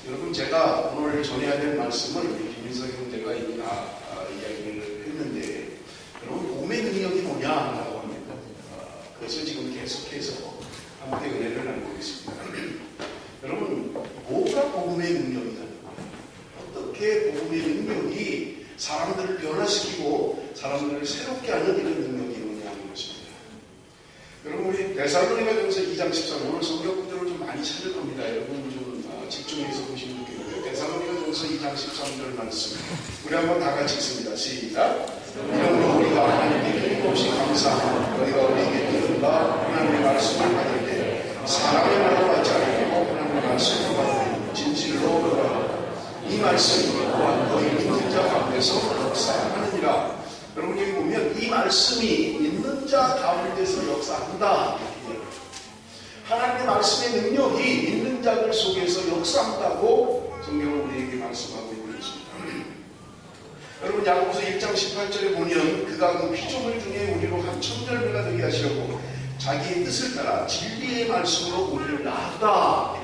여러분, 제가 오늘 전해야 될 말씀을 우리 김민석 형제가 이미 다 이야기를 했는데, 여러분, 복음의 능력이 뭐냐라고 합니다. 그것을 지금 계속해서 함께 은혜를 나누고 있습니다. 여러분, 뭐가 복음의 능력이냐? 어떻게 복음의 능력이 사람들을 변화시키고 사람들을 새롭게 하는 이런 능력이 있느냐는 것입니다. 여러분, 우리 데살로니가전서 2장 13절, 오늘 성경 구절을 좀 많이 찾을 겁니다. 여러분 좀 집중해서 보시면 좋겠고요. 데살로니가전서 2장 13절 말씀, 우리 한번 다 같이 읽습니다. 시작. 이러므로 우리가 하나님께 끊임없이 감사하며 너희가 우리에게 들은 바 하나님의 말씀을 받을 때 사람의 말로 받지 않고 하나님의 말씀을 받으니 진실로 그러하라. 이 말씀이 또한 너희 믿는 자 가운데서 역사하느니라. 여러분, 여기 보면 이 말씀이 믿는 자 가운데서 역사한다. 하나님의 말씀의 능력이 믿는 자들 속에서 역사한다고 성경은 우리에게 말씀하고 있는 것입니다. 여러분, 야고보서 1장 18절에 보면 그가 그 피조물 중에 우리로 한 천절배가 되게 하시려고 자기의 뜻을 따라 진리의 말씀으로 우리를 낳았다.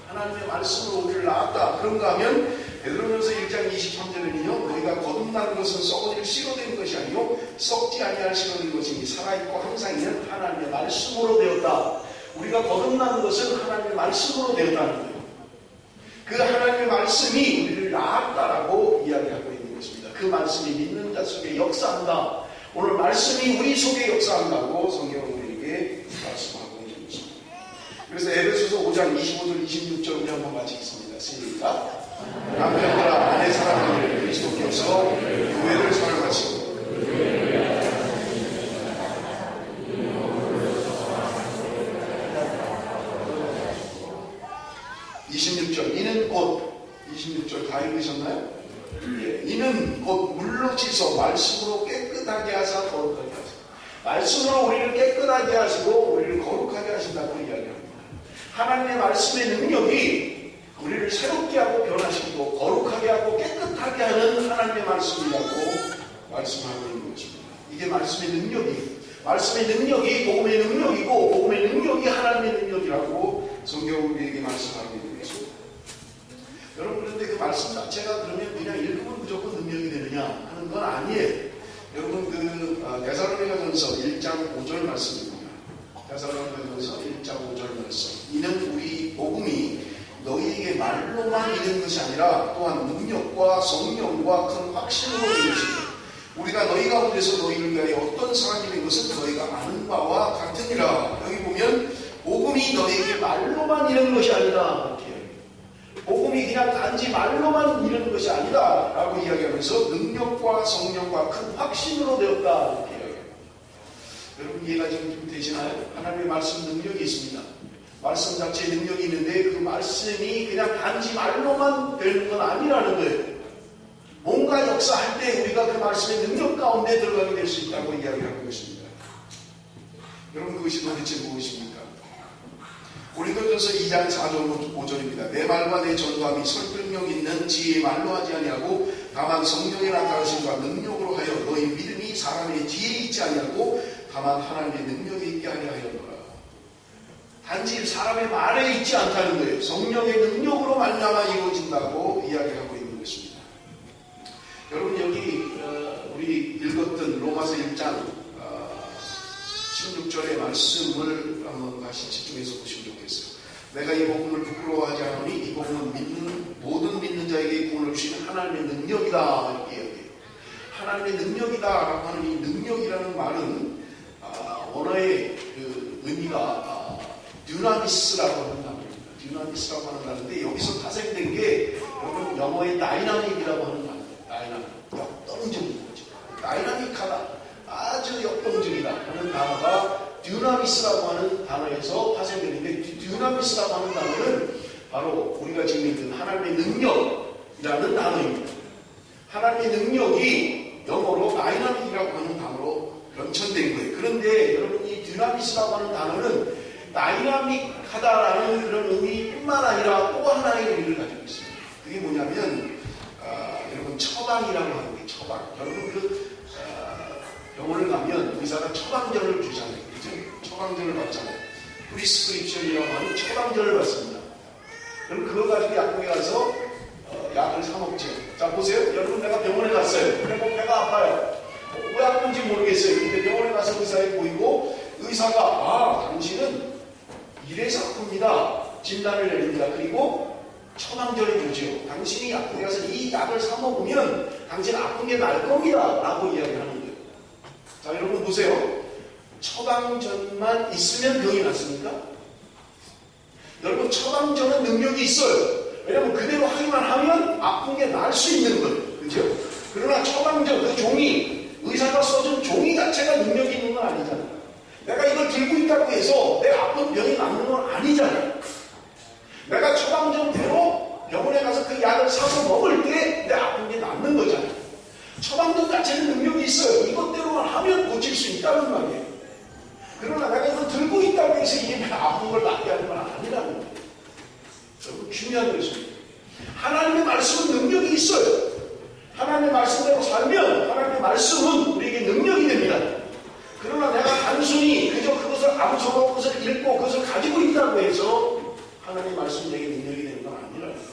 하나님의 말씀으로 우리를 낳았다. 그런가 하면 베드로전서 1장 23절에는요, 너희가 거듭나는 것은 썩은 일 씨로된 것이 아니요 썩지 아니할 씨로된 것이니 살아있고 항상 있는 하나님의 말씀으로 되었다. 우리가 거듭나는 것은 하나님의 말씀으로 되었다는 거예요. 그 하나님의 말씀이 우리를 낳았다라고 이야기하고 있는 것입니다. 그 말씀이 믿는 자 속에 역사한다. 오늘 말씀이 우리 속에 역사한다고 성경은 우리에게 말씀하고 있는 것입니다. 그래서 에베소서 5장 25절 26절 우리 한번 같이 읽습니다. 시작. 남편들아 아내 사랑하기를 그리스도께서 교회를 사랑하시고 26절 이는 곧 26절 다 읽으셨나요? 예, 이는 곧 물로 씻어 말씀으로 깨끗하게 하사 거룩하게 하시고 말씀으로 우리를 깨끗하게 하시고 우리를 거룩하게 하신다고 이야기합니다. 하나님의 말씀의 능력이 우리를 새롭게 하고 변화시키고 거룩하게 하고 깨끗하게 하는 하나님의 말씀이라고 말씀하고 있는 것입니다. 이게 말씀의 능력이, 말씀의 능력이 복음의 능력이고 복음의 능력이 하나님의 능력이라고 성경은 우리에게 말씀하고 있는 것입니다. 여러분, 그런데 그 말씀 자체가 그러면 그냥 읽으면 무조건 능력이 되느냐 하는 건 아니에요. 여러분, 그 데살로니가전서 1장 5절 말씀입니다. 데살로니가전서 1장 5절 말씀. 이는 우리 복음이 너희에게 말로만 있는 것이 아니라 또한 능력과 성령과 큰 확신으로 이루어지고 우리가 너희 가운데서 너희를 위하여 어떤 사람이 된 것은 너희가 아는 바와 같으니라. 여기 보면 복음이 너희에게 말로만 이루는 것이 아니라, 이렇게 복음이 그냥 단지 말로만 이루는 것이 아니다 라고 이야기하면서 능력과 성령과 큰 확신으로 되었다 이렇게 이야기합니다. 여러분, 이해가 좀 되시나요? 하나님의 말씀 능력이 있습니다. 말씀 자체에 능력이 있는데 그 말씀이 그냥 단지 말로만 되는 건 아니라는 거예요. 뭔가 역사할 때 우리가 그 말씀의 능력 가운데 들어가게 될 수 있다고 이야기하는 것입니다. 여러분, 그것이 도대체 무엇입니까? 고린도전서 2장 4절 5절입니다. 내 말과 내 전도함이 설득력 있는 지혜의 말로 하지 아니하고 다만 성령의 나타나심과 능력으로 하여 너희 믿음이 사람의 지혜에 있지 아니하고 다만 하나님의 능력에 있게 하려 하였노라. 단지 사람의 말에 있지 않다는 거예요. 성령의 능력으로 말미암아 이루어진다고 이야기하고 있는 것입니다. 여러분, 여기 우리 읽었던 로마서 1장 16절의 말씀을 한번 다시 집중해서 보시면 좋겠어요. 내가 이 복음을 부끄러워하지 않으니 이 복음은 모든 믿는 자에게 구원을 주시는 하나님의 능력이다 이렇게 이야기해요. 하나님의 능력이다라고 하는 이 능력이라는 말은 원어의 그 의미가 듀나미스라고 하는 단어입니다. 듀나미스라고 하는 단어인데 여기서 파생된 게 여러분 영어의 다이나믹이라고 하는 단어예요. 다이나믹, 역동적인 거죠. 다이나믹하다, 아주 역동적이다 하는 단어가 듀나미스라고 하는 단어에서 파생되는데 듀나미스라고 하는 단어는 바로 우리가 지금 읽은 하나님의 능력이라는 단어입니다. 하나님의 능력이 영어로 다이나믹이라고 하는 단어로 변천된 거예요. 그런데 여러분, 이 듀나미스라고 하는 단어는 다이나믹하다라는 그런 의미뿐만 아니라 또 하나의 의미를 가지고 있습니다. 그게 뭐냐면 여러분, 처방이라고 하는 게 처방. 여러분, 그 병원을 가면 의사가 처방전을 주잖아요. 그죠? 처방전을 받잖아요. 프리스크립션이라고 하는 처방전을 받습니다. 그럼 그거 가지고 약국에 가서 약을 사 먹죠. 자, 보세요. 여러분, 내가 병원에 갔어요. 근데 뭐 배가 아파요. 왜 아픈지 모르겠어요. 근데 병원에 가서 의사에 보이고 의사가 당신은 이래서 아픕니다. 진단을 내립니다. 그리고 처방전을 주죠. 당신이 약국에 가서 이 약을 사 먹으면 당신 아픈 게 나을 겁니다. 라고 이야기하는 거예요. 자, 여러분 보세요. 처방전만 있으면 병이 낫습니까? 여러분, 처방전은 능력이 있어요. 왜냐하면 그대로 하기만 하면 아픈 게 나을 수 있는 거예요. 그죠? 그러나 처방전, 그 종이, 의사가 써준 종이 자체가 능력이 있는 건 아니잖아요. 내가 이걸 들고 있다고 해서 내 아픈 병이 낫는 건 아니잖아요. 내가 처방전대로 병원에 가서 그 약을 사서 먹을 때 내 아픈 게 낫는 거잖아요. 처방전 자체는 능력이 있어요. 이것대로만 하면 고칠 수 있다는 말이에요. 그러나 내가 이걸 들고 있다고 해서 이게 아픈 걸 낫게 하는 건 아니라는 거예요. 여러분, 중요한 것입니다. 하나님의 말씀은 능력이 있어요. 하나님의 말씀대로 살면 하나님의 말씀은 우리에게 능력이 됩니다. 그러나 내가 단순히 그저 그것을 암송하고 그것을 읽고 그것을 가지고 있다고 해서 하나님의 말씀이 내게 능력이 되는 건 아니라는 거예요.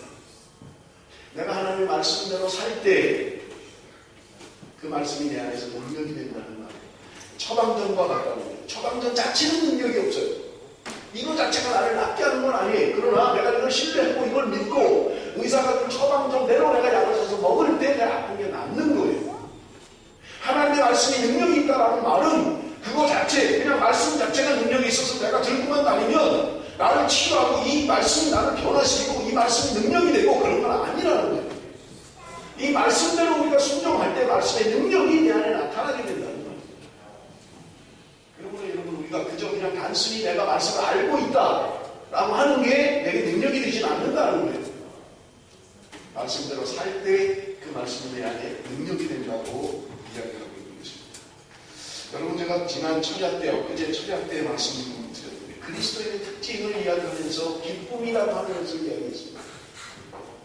내가 하나님의 말씀대로 살 때 그 말씀이 내 안에서 능력이 된다는 말이에요. 처방전과 가까운 거예요. 처방전 자체는 능력이 없어요. 이거 자체가 나를 낫게 하는 건 아니에요. 그러나 내가 이걸 신뢰하고 이걸 믿고 의사가 그 처방전대로 내가 약을 사서 먹을 때 내 아픈 게 낫는 거예요. 하나님의 말씀이 능력이 있다라는 말은 그거 자체, 그냥 말씀 자체가 능력이 있어서 내가 들고만 다니면 나를 치유하고 이 말씀이 나를 변화시키고 이 말씀이 능력이 되고 그런 건 아니라는 거예요. 이 말씀대로 우리가 순종할 때 말씀의 능력이 내 안에 나타나게 된다는 거예요. 여러분, 우리가 그저 그냥 단순히 내가 말씀을 알고 있다라고 하는 게 내게 능력이 되진 않는다는 거예요. 말씀대로 살 때 그 말씀이 내 안에 능력이 된다고 이야기하고 있는 것입니다. 여러분, 제가 지난 철야 때, 엊그제 철야 때 말씀드렸는데 그리스도인의 특징을 이야기하면서 기쁨이라고 하는 것을 이야기했습니다.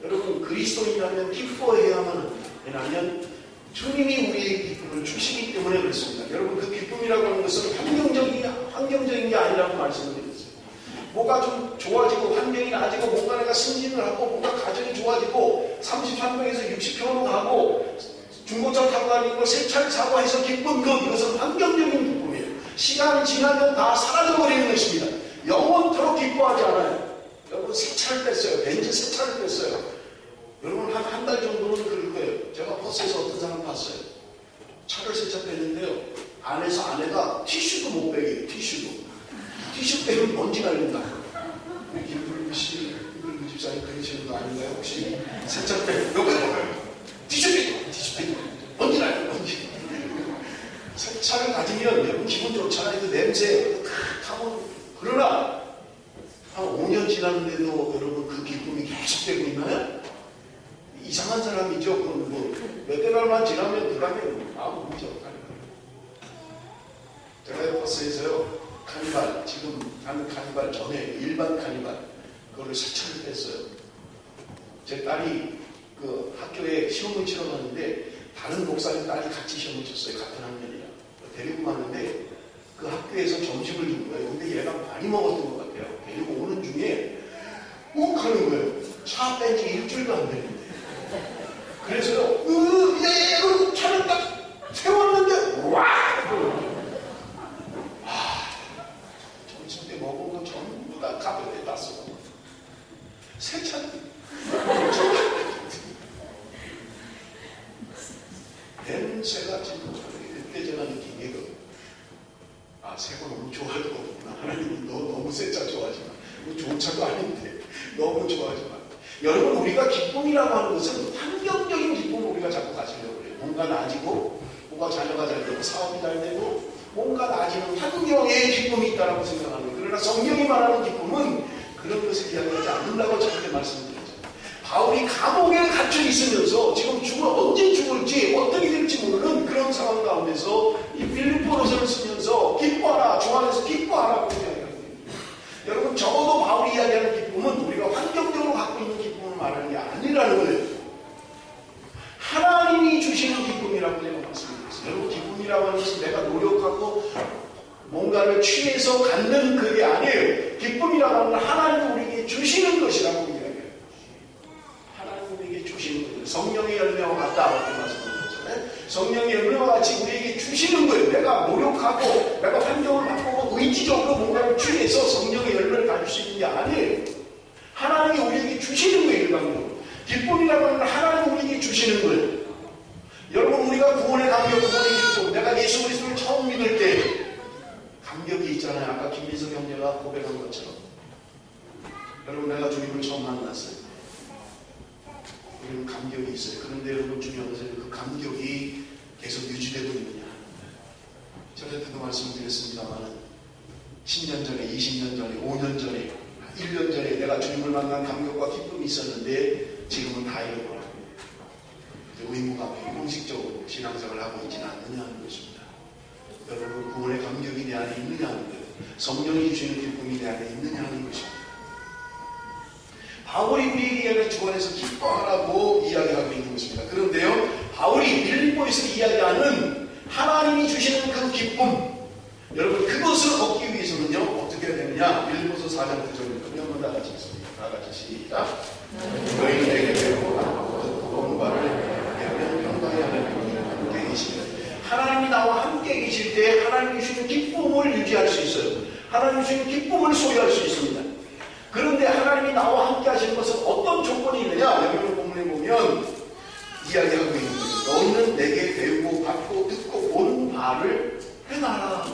여러분, 그리스도인이라면 기뻐해야만, 왜냐하면 주님이 우리에게 기쁨을 주시기 때문에 그렇습니다. 여러분, 그 기쁨이라고 하는 것은 환경적인 게 아니라고 말씀드렸어요. 뭐가 좀 좋아지고 환경이 나아지고 뭔가 내가 승진을 하고 뭔가 가정이 좋아지고 33평에서 60평으로 가고 중고차 타고 다니는 걸 새 차를 사고 해서 기쁜 이것은 환경적인 기쁨이에요. 시간이 지나면 다 사라져버리는 것입니다. 영원토록 기뻐하지 않아요. 여러분, 새 차를 뺐어요. 벤츠 새 차를 뺐어요. 여러분, 한 달 정도는 그럴 거예요. 제가 버스에서 어떤 사람 봤어요. 차를 새 차 뺐는데요. 안에서 아내가 티슈도 못 빼게요. 티슈 빼면 먼지 날린다. 김불미 씨, 김불미 집사님 그러시는 거 아닌가요? 혹시 새 차 빼면 티슈 빼고 먼지 날려, 먼지. 새 차를 가지면 여러분 기분 좋잖아요. 그 냄새 타고. 그러나 한 5년 지났는데도 여러분 그 기쁨이 계속되고 있나요? 이상한 사람이죠. 몇 달만 지나면 그 다음에 아무 문제 없다는 거예요. 제가 버스에서요, 카니발, 지금 하는 카니발 전에 일반 카니발, 그거를 새 차를 뺐어요. 제 딸이 그 학교에 시험을 치러 갔는데 다른 목사님 딸이 같이 시험을 쳤어요. 같은 학년이라. 데리고 갔는데 그 학교에서 점심을 준 거예요. 근데 얘가 많이 먹었던 것 같아요. 데리고 오는 중에 욱 하는 거예요. 차 뺀 지 일주일도 안 됐는데. 그래서요, 이러고 차를 딱 세웠는데, 와! 점심 때 먹은 거 전부 다 가볍게 땄어. 새 차. 냄새가 지금 그때 제가 느낀 게 새거 너무 좋아할 거구나. 하나님은 너 너무 새 차 좋아하지 마. 뭐 좋은 차도 아닌데 너무 좋아하지 마. 여러분, 우리가 기쁨이라고 하는 것은 환경적인 기쁨을 우리가 자꾸 가지려고 그래요. 뭔가 나아지고, 뭔가 자녀가 잘 되고, 사업이 잘 되고, 뭔가 나아지는 환경에 기쁨이 있다고 생각하는 거예요. 그러나 성경이 말하는 기쁨은 그런 것을 이야기하지 않는다고 저한테 말씀드렸잖아요. 바울이 감옥에 갇혀 있으면서 지금 언제 죽을지 어떻게 될지 모르는 그런 상황 가운데서 이 빌립보서를 쓰면서 기뻐하라, 주 안에서 기뻐하라고 이야기합니다. 여러분, 적어도 바울이 이야기하는 기쁨은 우리가 환경적으로 갖고 있는 기쁨을 말하는 게 아니라는 거예요. 하나님이 주시는 기쁨이라고 제가 말씀드렸어요. 여러분, 기쁨이라고 하는 것은 내가 노력하고 뭔가를 취해서 갖는 그게 아니에요. 기쁨이라고 하는 건 하나님이 우리에게 주시는 것이라고 이야기해요. 우리에게 주시는 거예요. 성령의 열매와 같다 이렇게 말씀드렸잖아요. 성령의 열매와 같이 우리에게 주시는 거예요. 내가 노력하고 내가 환경을 바꾸고 의지적으로 뭔가를 취해서 성령의 열매를 가질 수 있는 게 아니에요. 하나님이 우리에게 주시는 거예요. 일방적으로. 기쁨이라고 하는 건 하나님이 우리에게 주시는 거예요. 여러분 우리가 구원의 감격, 구원의 기쁨, 내가 예수 그리스도를 처음 믿을 때 감격이 있잖아요. 아까 김민석 형제가 고백한 것처럼. 여러분 내가 주님을 처음 만났어요. 우리는 감격이 있어요. 그런데 여러분 중요한 것은 그 감격이 계속 유지되고 있느냐. 전에도 말씀을 드렸습니다만 10년 전에, 20년 전에, 5년 전에, 1년 전에 내가 주님을 만난 감격과 기쁨이 있었는데 지금은 다 잃어버렸고 의무감에 형식적으로 신앙생활을 하고 있지는 않느냐는 것입니다. 여러분 구원의 감격이 내 안에 있느냐는 거예요. 성령이 주시는 기쁨이 내 안에 있느냐는 것입니다. 바울이 우리에게 주 안에서 기뻐하라고 이야기하고 있는 것입니다. 그런데요, 바울이 빌립보에서 이야기하는 하나님이 주시는 그 기쁨, 여러분 그것을 얻기 위해서는요 어떻게 해야 되느냐? 빌립보서 4장 9절입니다. 우리 한번 다 같이 읽습니다. 다 같이 시작. 너희는 내게 배우고 듣고 바를 하면 평강의 하나님이 함께 계시다. 하나님이 나와 함께 계실 때 하나님이 주시는 기쁨을 유지할 수 있어요. 하나님이 주시는 기쁨을 소유할 수 있습니다. 그런데 하나님이 나와 함께 하시는 것은 어떤 조건이 있느냐? 여기 본문에 보면 이야기하고 있는 거죠. 너희는 내게 배우고 받고 듣고 본 바를 해놔라.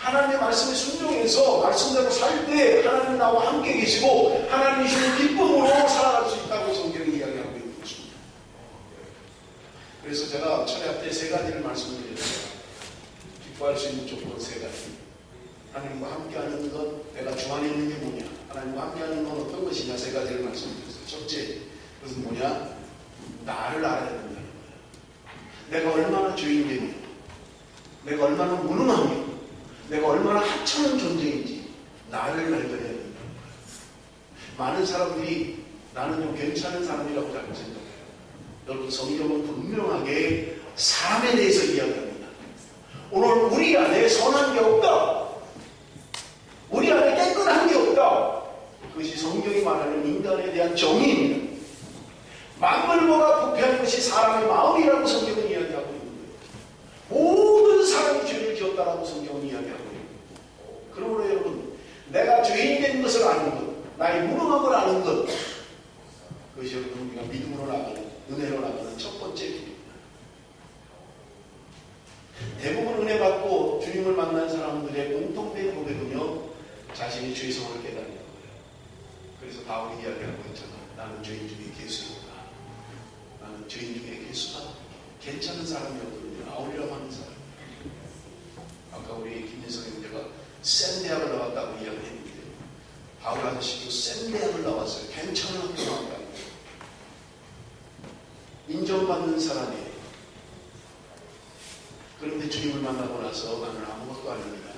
하나님의 말씀에 순종해서 말씀대로 살 때 하나님 나와 함께 계시고 하나님이 주시는 기쁨으로 살아갈 수 있다고 성경이 이야기하고 있는 것입니다. 그래서 제가 철야 때 세 가지를 말씀드렸어요. 기뻐할 수 있는 조건 세 가지. 하나님과 함께하는 것, 내가 주 안에 있는 게 뭐냐? 하나님과 함께하는 건 어떤 것이냐? 세 가지를 말씀드렸어요. 첫째, 그것은 뭐냐? 나를 알아야 된다는 거예요. 내가 얼마나 죄인되며, 내가 얼마나 무능하며, 내가 얼마나 하찮은 존재인지 나를 발견해야 된다는 거예요. 많은 사람들이 나는 좀 괜찮은 사람이라고 잘 생각해요. 여러분 성경은 분명하게 사람에 대해서 이야기합니다. 오늘 우리 안에 선한 게 없다. 우리 안에 깨끗한 게 없다. 그것이 성경이 말하는 인간에 대한 정의입니다. 만물보다 부패한 것이 사람의 마음이라고 성경은 이야기하고 있는 거예요. 모든 사람이 죄를 지었다라고 성경은 이야기하고 있는 거예요. 그러므로 여러분 내가 죄인 된 것을 아는 것, 나의 무능함을 아는 것, 그것이 여러분 우리가 믿음으로 나가는, 은혜로 나가는 첫 번째 길입니다. 대부분 은혜 받고 주님을 만난 사람들의 공통된 고백은요 자신의 죄성을 깨닫는 거예요. 그래서 바울이 이야기하고 있잖아. 나는 죄인 중에 괴수이다. 나는 죄인 중에 괴수다. 괜찮은 사람이었거든요. 아울이라고 하는 사람. 아까 우리 김민석 형제가 센 대학을 나왔다고 이야기했는데 바울 아저씨도 센 대학을 나왔어요. 괜찮은 학교 나왔다고. 인정받는 사람이에요. 그런데 주님을 만나고 나서 나는 아무것도 아닙니다.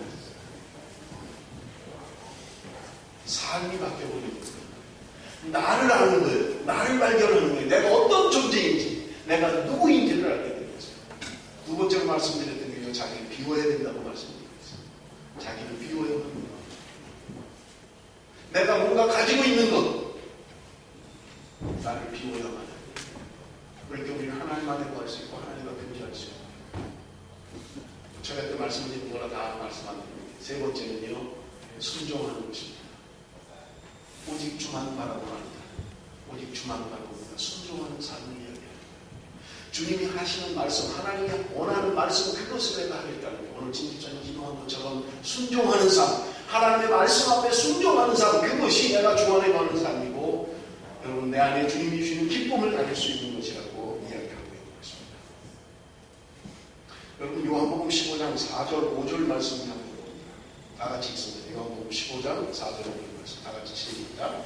삶이 바뀌어버리는 거예요. 나를 아는 거예요. 나를 발견하는 거예요. 내가 어떤 존재인지, 내가 누구인지를 알게 되는 거죠. 두 번째로 말씀드렸던 게 자기를 비워야 된다고 말씀드렸어요. 자기를 비워야 합니다. 내가 뭔가 가지고 있는 것, 나를 비워야만 해요. 그러니까 우리는 하나님 안에 구할 수 있고 하나님과 교제할 수 있고. 제가 그때 말씀드린 거라 다 말씀 안 드립니다. 세 번째는요, 순종하는 것입니다. 오직 주만 바라보랍니다. 오직 주만 바라봅니다. 순종하는 삶을 이야기합니다. 주님이 하시는 말씀, 하나님이 원하는 말씀, 그것을 내가 하겠다는 거예요. 오늘 진지전에 기도한 것처럼 순종하는 삶, 하나님의 말씀 앞에 순종하는 삶, 그것이 내가 주 안에 거하는 삶이고 여러분 내 안에 주님이 주시는 기쁨을 가질 수 있는 것이라고 이야기하고 있는 것입니다. 여러분 요한복음 15장 4절 5절 말씀을 합니다. 다 같이 읽습니다. 요한복음 15장 4절 5절 말씀 다 같이 시작.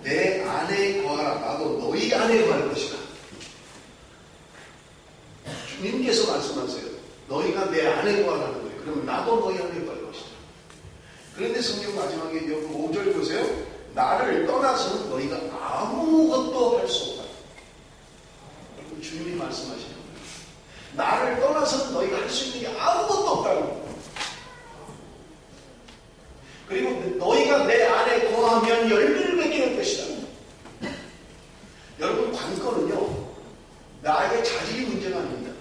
내 안에 거하라. 나도 너희 안에 거할 것이다. 주님께서 말씀하세요. 너희가 내 안에 거하라는 거예요. 그러면 나도 너희 안에 거할 것이다. 그런데 성경 마지막에 여기 5절 보세요. 나를 떠나서는 너희가 아무것도 할 수 없다. 여러분, 주님이 말씀하시는 거예요. 나를 떠나서는 너희가 할 수 있는 게 아무것도 없다는 거예요. 그리고 너희가 내 안에 거하면 열매를 맺게 될 것이다. 여러분, 관건은요, 나에게 자질이 문제가 아닙니다.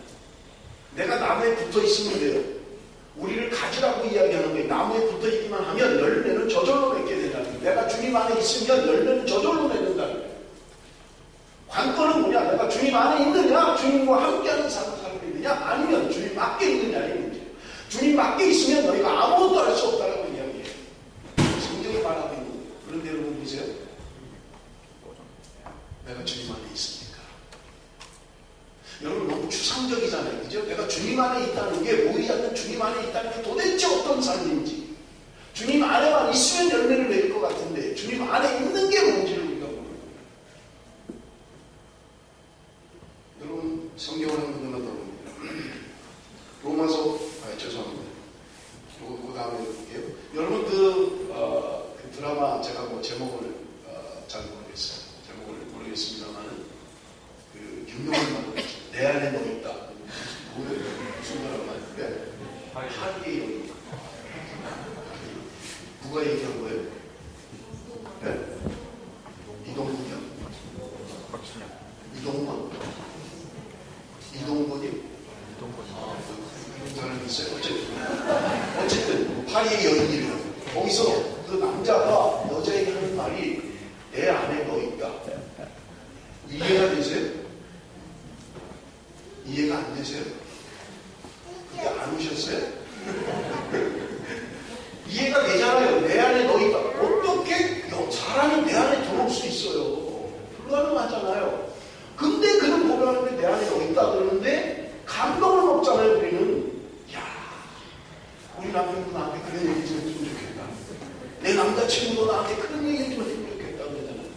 내가 나무에 붙어 있으면 돼요. 우리를 가지라고 이야기하는 거예요. 나무에 붙어 있기만 하면 열매는 저절로 맺게 된다는 거예요. 내가 주님 안에 있으면 열매는 저절로 맺는다는 거예요. 관건은 뭐냐? 내가 주님 안에 있느냐? 주님과 함께하는 삶을 살고 있느냐? 아니면 주님 밖에 있느냐의 문제예요. 주님 밖에 있으면 너희가 아무것도 할 수 없다고 이야기해요. 성경이 말하고 있는 거예요. 그런데 여러분 보세요. 내가 주님 안에 있습니까? 여러분, 너무 추상적이잖아요. 그죠? 내가 주님 안에 있다는 게 보이지 않는 주님 안에 있다는 게 도대체 어떤 삶인지, 주님 안에만 있으면 열매를 맺을 것 같은데 주님 안에 있는 게 뭔지를 우리가 모르는 거예요. 여러분, 성경을 한번 들어봅니다. 로마서, 죄송합니다. 그 다음에 볼게요. 여러분, 그 드라마 제가 뭐 제목을 잘 모르겠어요. 제목을 모르겠습니다만은 그 유명한 말로 내 안에 너 있다. 뭐예요? 무슨 드라마인데? 하리의 여인. 누가 얘기한 거예요? 네? 이동훈이요? 이동훈? 이동훈이? 그런 사람이 있어요. 어쨌든 파리의 여인이래요. 거기서 그 남자가 여자에게 하는 말이 내 안에 너 있다. 이해가 되세요? 이해가 안 되세요? 그게 안 오셨어요? 이해가 되잖아요. 내 안에 너 있다. 어떻게 사람이 내 안에 들어올 수 있어요? 불가능하잖아요. 근데 그는 고백하는데 내 안에 너 있다 그러는데 감동을 먹잖아요. 우리는. 야, 우리 남편도 나한테 그런 얘기 좀 했으면 좋겠다. 내 남자친구도 나한테 그런 얘기 좀 했으면 좋겠다 그러잖아요.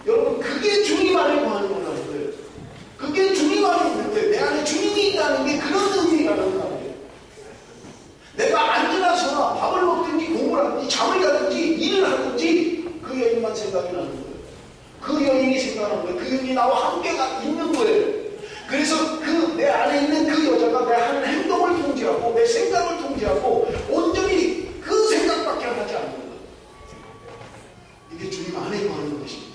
여러분, 그게 주님 안에 거하는 거라는 거예요. 그게 주님 안에 있는 거예요. 내 안에 주님이 있다는 게 그런 의미라는 거예요. 내가 앉으나 서나 밥을 먹든지 공부를 하든지 잠을 자든지 일을 하든지 그 여인만 생각이 나는 거예요. 그 여인이 생각하는 거예요. 그 여인이 나와 함께 있는 거예요. 그래서 그 내 안에 있는 그 여자가 내 하는 행동을 통제하고 내 생각을 통제하고 온전히 그 생각밖에 하지 않는 거예요. 이게 주님 안에 거하는 것입니다.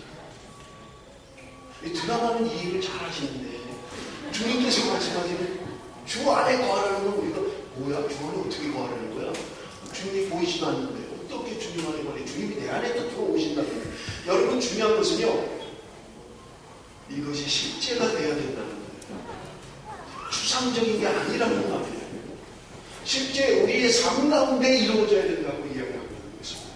이 드라마는 이 얘기를 잘 하시는데 주님께서 말씀하시는 주 안에 거하라는 건 우리가 뭐야? 주 안에 어떻게 거하라는 거야? 주님이 보이지도 않는데 어떻게 주님 안에 거하래? 주님이 내 안에 또 들어오신다는 거예요. 여러분, 중요한 것은요, 이것이 실제가 돼야 된다는 거예요. 추상적인 게 아니라는 말이에요. 실제 우리의 삶 가운데 이루어져야 된다고 이야기하고 있는 것입니다.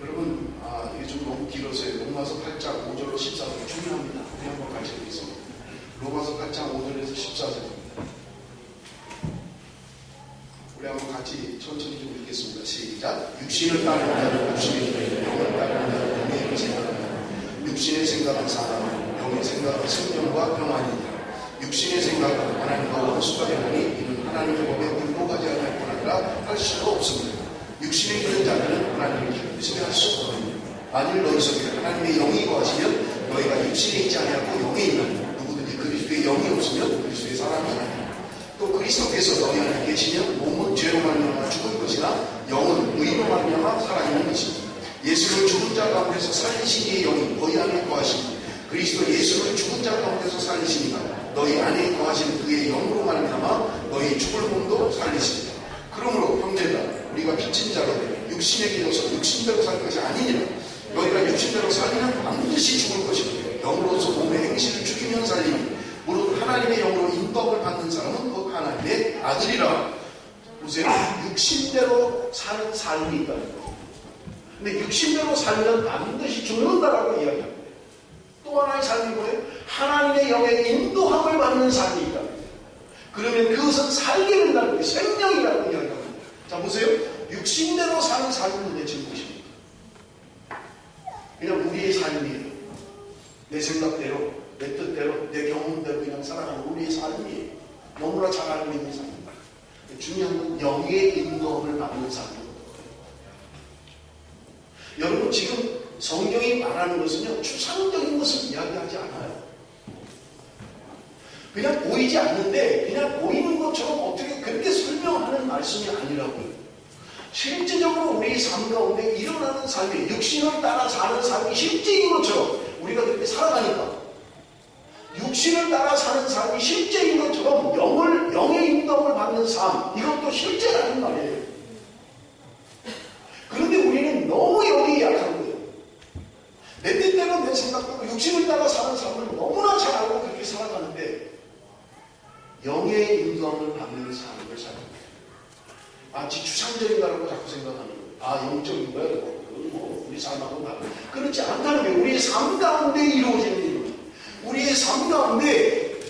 여러분, 이게 좀 너무 길어서요. 로마서 8장 5절로 14절 중요합니다. 우리 한번 같이 읽겠습니다. 로마서 8장 5절에서 14절입니다. 우리 한번 같이 천천히 좀 읽겠습니다. 시작. 육신을 따르는 자는 육신의 길을, 영을 따르는 자는 영의 생각을, 육신의 생각은 사람, 영의 생각은 생명과 평안이니라. 육신의 생각은 하나님과 원수가 되노니 이는 하나님의 법에 굴복하지 않을 뿐아니라 할 수가 없습니다. 육신의 길을 자는 하나님을 기쁘시게 할 수 없거든요. 만일 너희 속에 하나님의 영이 거하시면 너희가 육신에 있지 아니하고 영에 있는 누구든지 그리스도의 영이 없으면 그리스도의 사람이 아니라. 또 그리스도께서 너희 안에 계시면 몸은 죄로 말미암아 죽을 것이나 영은 의로 말미암아 살아있는 것입니다. 예수를 죽은 자 가운데서 살리신 이의 영이 너희 안에 거하시니 그리스도 예수를 죽은 자 가운데서 살리시니까 너희 안에 거하시는 그의 영으로 말미암아 너희 죽을 몸도 살리십니다. 그러므로 형제들아, 우리가 빚진 자가 되면 육신에 기어서 육신대로 살 것이 아니니라. 너희가 육신대로 살면 반드시 죽을 것이고 영으로서 몸의 행실을 죽이면 살리니 무릇 하나님의 영으로 인도함을 받는 사람은 그 하나님의 아들이라. 보세요. 육신대로 사는 삶이 있다는 거예요. 근데 육신대로 살면 반드시 죽는다라고 이야기합니다. 또 하나의 삶이 뭐예요? 하나님의 영의 인도함을 받는 삶이 있다는 거예요. 그러면 그것은 살게 된다는 거예요. 생명이라고 이야기합니다. 자, 보세요. 육신대로 사는 삶은 도대체 무엇입니까? 그냥 우리의 삶이에요. 내 생각대로, 내 뜻대로, 내 경험대로 그냥 살아가는 우리의 삶이에요. 너무나 잘 알고 있는 삶입니다. 중요한 건 영의 인도함을 받는 삶이에요. 여러분 지금 성경이 말하는 것은요 추상적인 것을 이야기하지 않아요. 그냥 보이지 않는데 그냥 보이는 것처럼 어떻게 그렇게 설명하는 말씀이 아니라고요. 실제적으로 우리 삶 가운데 일어나는 삶이 육신을 따라 사는 삶이 실제인 것처럼 우리가 그렇게 살아가니까 육신을 따라 사는 삶이 실제인 것처럼 영의 인도함을 받는 삶 이것도 실제라는 말이에요. 그런데 우리는 너무 여기에 약한 거예요. 내 뜻대로 내 생각대로 육신을 따라 사는 삶을 너무나 잘 알고 그렇게 살아가는데 영의 인도함을 받는 삶을 살아갑니다. 마치 추상적인가라고 자꾸 생각하는 거예요. 아 영적인 거야? 뭐 우리 삶하고 다르다. 그렇지 않다는 게 우리의 삶 가운데 이루어지는 일입니다. 우리의 삶 가운데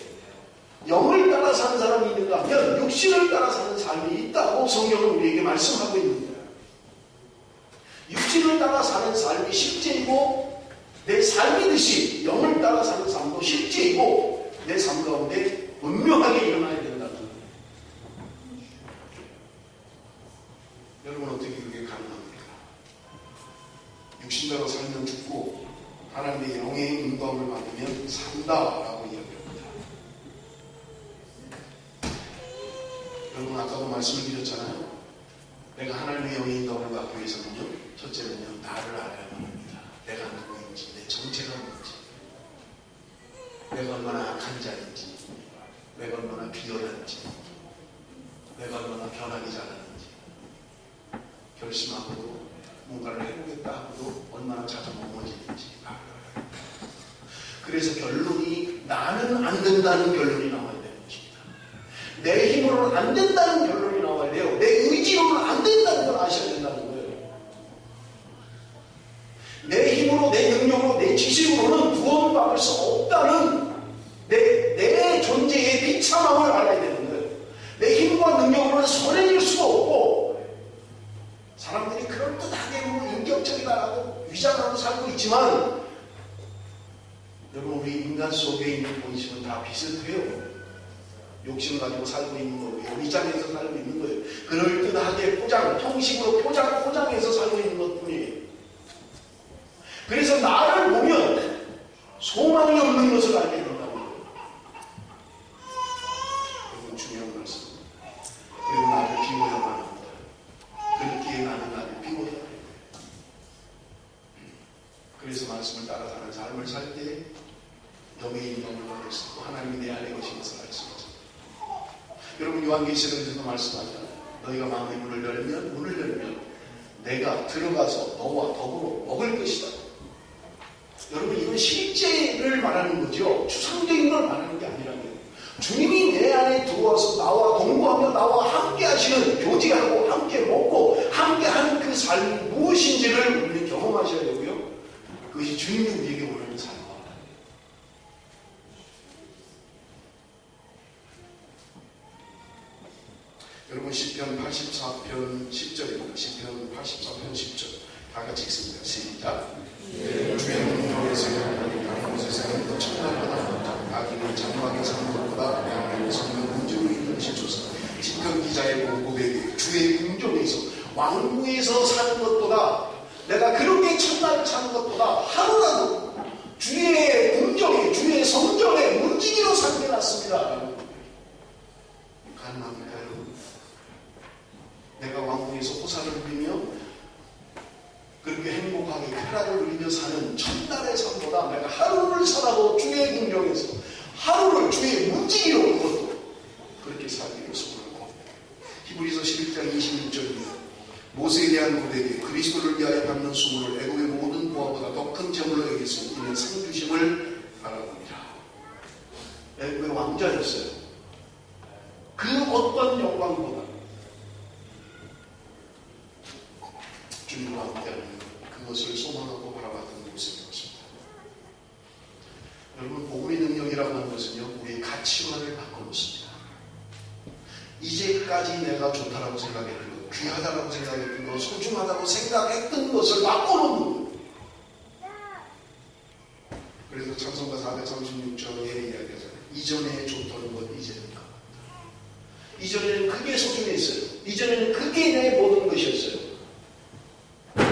영을 따라 사는 사람이 있는가 하면 육신을 따라 사는 삶이 있다고 성경은 우리에게 말씀하고 있는 거예요. 육신을 따라 사는 삶이 실제이고 내 삶이듯이 영을 따라 사는 삶도 실제이고 내 삶 가운데 분명하게 일어나야 된다는 거예요. 여러분 어떻게 그게 가능합니까? 육신대로 살면 죽고 하나님의 영의 인도함을 받으면 산다라고 이야기합니다. 여러분 아까도 말씀을 드렸잖아요. 내가 하나님의 영의 인도함을 받기 위해서는요 첫째는요 나를 알아야 합니다. 내가 누구인지 내 정체가 뭔지 내가 얼마나 악한 자인지 내가 얼마나 비열한지 내가 얼마나 변하기 잘하는지 결심하고도 뭔가를 해보겠다 하고도 얼마나 자주 넘어지는지 그래서 결론이 나는 안 된다는 결론이 나와야 되는 것입니다. 내 힘으로는 안 된다는 결론이 나와야 돼요. 내 의지로는 안 된다는 걸 아셔야 된다는 거예요. 내 힘으로 내 능력으로 내 지식으로는 구원받을 수 없다는 내 존재의 비참함을 알아야 되는 거예요. 내 힘과 능력으로는 선해질 수가 없고 사람들이 그럴듯하게 뭐 인격적이다라고 위장하고 살고 있지만 여러분 우리 인간 속에 있는 본심은 다 비슷해요. 욕심 가지고 살고 있는 거고요. 위장해서 살고 있는 거예요. 그럴듯하게 형식으로 포장해서 살고 있는 것뿐이에요. 그래서 나를 보면 소망이 없는 것을 알게 된다는 거예요. 여러분 중요한 말씀. 그리고 나를 비워야만 합니다. 그렇기에 나는 나를 비워야 해요. 그래서 말씀을 따라 사는 삶을 살 때 영의 인도함을 받을 수 있고 하나님이 내 안에 오신 것을 알 수 있죠. 여러분 요한계시록에서도 말씀하잖아요. 너희가 마음의 문을 열면 내가 들어가서 너와 더불어 먹을 것이다. 여러분 이건 실제를 말하는 거죠. 추상적인 걸 말하는 게 아니라는 거예요. 주님이 내 안에 들어와서 나와 동거하며 나와 함께 하시는 교제하고 함께 먹고 함께 하는 그 삶이 무엇인지를 우리는 경험하셔야 되고요. 그것이 주님이 우리에게 원하는 삶입니다. 여러분 시편 84편 10절입니다. 시편 84편 10절 다 같이 읽습니다. 시작. 주의 능력에서 하나님 곳에서 천날보다 아기는 장막에 사는 것보다 내 하나님의 성령 궁정에 있는 것이소서. 시편 기자의 고백이 주의 궁정에서 왕궁에서 사는 것보다 내가 그렇게 천날을 사는 것보다 하루라도 주의 궁정에 주의 성전에 문지기로 살는 게 낫습니다. 가능합니까 여러분? 내가 왕궁에서 호사를 누리며 그렇게 행복하게 쾌락을 누리며 사는 첫날의 삶보다 내가 하루를 살아도 주의 궁정에서 하루를 주의 문지기로 그것도 그렇게 살기로 소원하고 히브리서 11장 26절입니다. 모세에 대한 고백이 그리스도를 위하여 받는 수고를 애국의 모든 보화보다 더 큰 재물로 여겼으니 이는 상주심을 바라봅니다. 애국의 왕자였어요. 그 어떤 영광보다 주님과 함께하는 그것을 소망하고 바라봤던 모습이었습니다. 여러분 복음의 능력이라고 하는 것은요 우리의 가치관을 바꿔놓습니다. 이제까지 내가 좋다라고 생각했던 것, 귀하다라고 생각했던 것, 소중하다고 생각했던 것을 바꿔놓는 거예요. 그래서 찬송가 436절에 이야기하잖아요. 이전에 좋던 것 이제는 이전에는 그게 소중했어요. 이전에는 그게 내 모든 것이었어요.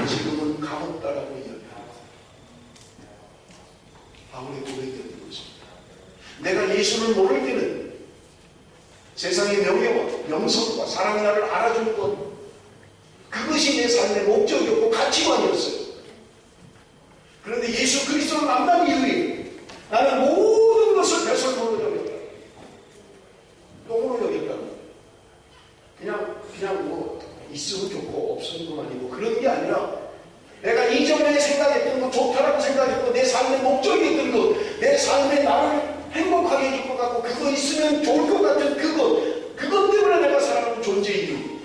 지금은 가없다라고 이야기합니다. 바울의 고백이었던 것입니다. 내가 예수를 모를 때는 세상의 명예와 명성과 사람이 나를 알아줄 것, 그것이 내 삶의 목적이었고 가치관이었어요. 그런데 예수 그리스도를 만난 이후에 나는 모든 것을 배설물로 여겼다. 똥으로 여겼다. 그냥 뭐 있으면 좋고 없으면 그만이고 그런 게 아니라 내가 이전에 생각했던 것, 좋다라고 생각했고 내 삶의 목적이었던 것, 내 삶에 나를 행복하게 해줄 것 같고 그거 있으면 좋을 것 같은 그것 때문에 내가 살아가는 존재의 이유,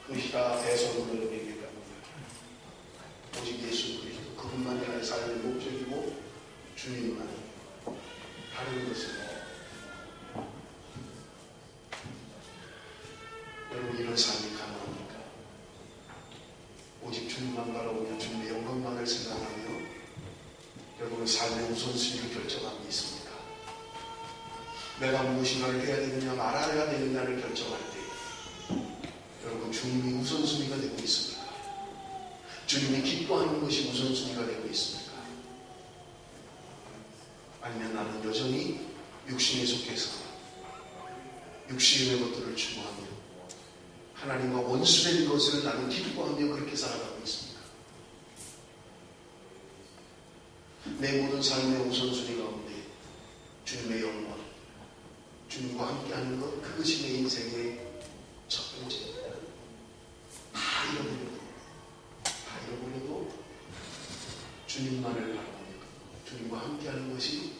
그것이 다 배설물로 여기겠다는 거예요. 오직 예수 그리스도 그분만이 나의 삶의 목적이고 주님만, 다른 것은 여러분 이런 삶이 가능합니까? 오직 주님만 바라보며 주님의 영광만을 생각하며 여러분의 삶의 우선순위를 결정하고 있습니까? 내가 무엇인가를 해야 되느냐 말아야 되느냐를 결정할 때 여러분 주님이 우선순위가 되고 있습니까? 주님이 기뻐하는 것이 우선순위가 되고 있습니까? 아니면 나는 여전히 육신에 속해서 육신의 것들을 추구하며 하나님과 원수된 것을 나는 기뻐하며 그렇게 살아가고 있습니다. 내 모든 삶의 우선순위 가운데 주님의 영광, 주님과 함께하는 것, 그것이 내 인생의 첫 번째입니다. 다 잃어버려도 주님만을 바라보는 것, 주님과 함께하는 것이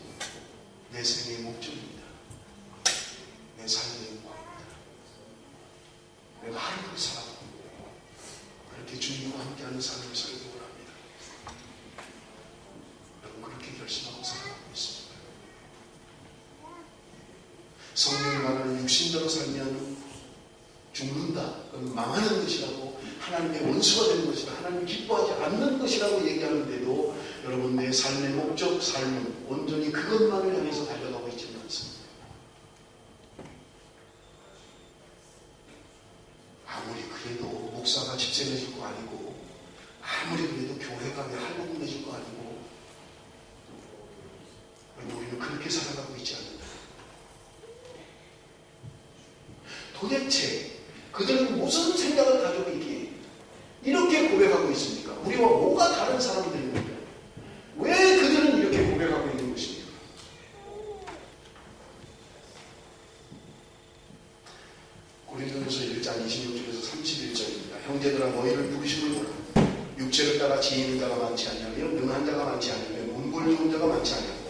내 생의 목적입니다. 내 삶의 영광입니다. 내가 하루를 살아가고 그렇게 주님과 함께하는 삶을 살기 원합니다. 여러분 그렇게 결심하고 살아가고 있습니다. 성령이 말하는 육신대로 살면 죽는다, 그건 망하는 것이라고, 하나님의 원수가 되는 것이다, 하나님 기뻐하지 않는 것이라고 얘기하는데도 여러분 내 삶의 목적, 삶은 온전히 그것만을 향해서 달려가고 있지는 않습니다. 아무리 그래도 목사가 집세해질 거 아니고, 아무리 그래도 교회가 왜 할복해질 거 아니고, 우리는 그렇게 살아가고 있지 않는다. 도대체 그들은 무슨 생각을 가지고 이렇게 고백하고 있습니까? 우리와 뭐가 다른 사람들입니까? 왜 그들은 이렇게 고백하고 있는 것입니까? 고린도전서 1장 26절에서 31절입니다. 형제들아 너희를 부르심을 보라. 육체를 따라 지혜있는 자가 많지 아니하며 능한 자가 많지 아니하며 문벌 좋은 자가 많지 아니하다.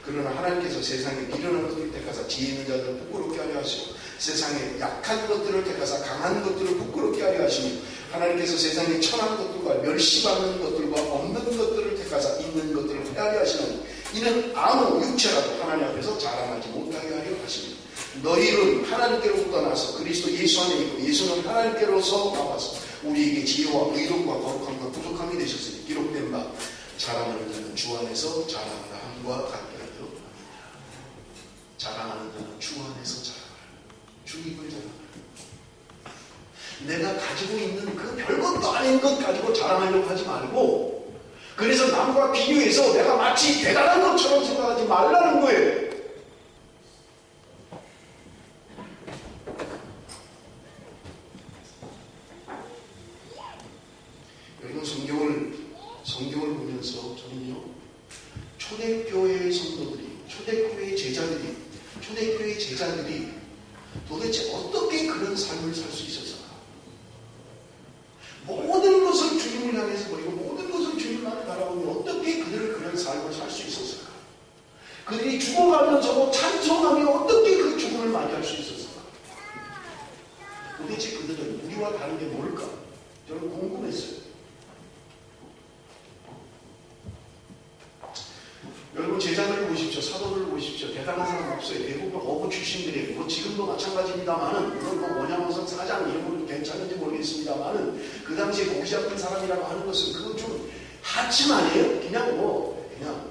그러나 하나님께서 세상에 미련한 것들을 택하사 지혜있는 자들을 부끄럽게 하려 하시고 세상에 약한 것들을 택하사 강한 것들을 부끄럽게 하려 하시며 하나님께서 세상에 천한 것들과 멸시받는 것들과 없는 것들을 택하사 있는 것들을 패하려 하시는 이는 아무 육체라도 하나님 앞에서 자랑하지 못하게 하려 하십니다. 너희는 하나님께로부터 나서 그리스도 예수 안에 있고 예수는 하나님께로서 나와서 우리에게 지혜와 의롭과 거룩함과 부족함이 되셨으니 기록된 바 자랑하는 자는 주 안에서 자랑하라 함과 같게 하여 자랑하는 자는 주 안에서 자랑하라. 주님을 자랑하라. 내가 가지고 있는 그 별것도 아닌 것 가지고 자랑하려고 하지 말고, 그래서 남과 비교해서 내가 마치 대단한 것처럼 생각하지 말라는 거예요. 여러분 성경을 보면서 저는요, 초대교회의 성도들이, 초대교회의 제자들이 도대체 어떻게 그런 삶을 살 수 있었을까? 모든 것을 주님을 향해서 버리고 모든 것을 주님만 바라보며 어떻게 그들을 그런 삶을 살 수 있었을까? 그들이 죽어가면서도 찬송하며 어떻게 그 죽음을 맞이할 수 있었을까? 도대체 그들은 우리와 다른 게 뭘까? 저는 궁금했어요. 여러분 제자들을 보십시오. 사도들을 보십시오. 대단한 사람 없어요. 대부분 어부 출신들이에요. 뭐 지금도 마찬가지입니다만은, 물론 뭐 원양어선 사장 이런 것도 괜찮은지 모르겠습니다만은, 그 당시에 고기 잡는 사람이라고 하는 것은 그건 좀 하침 아니에요? 그냥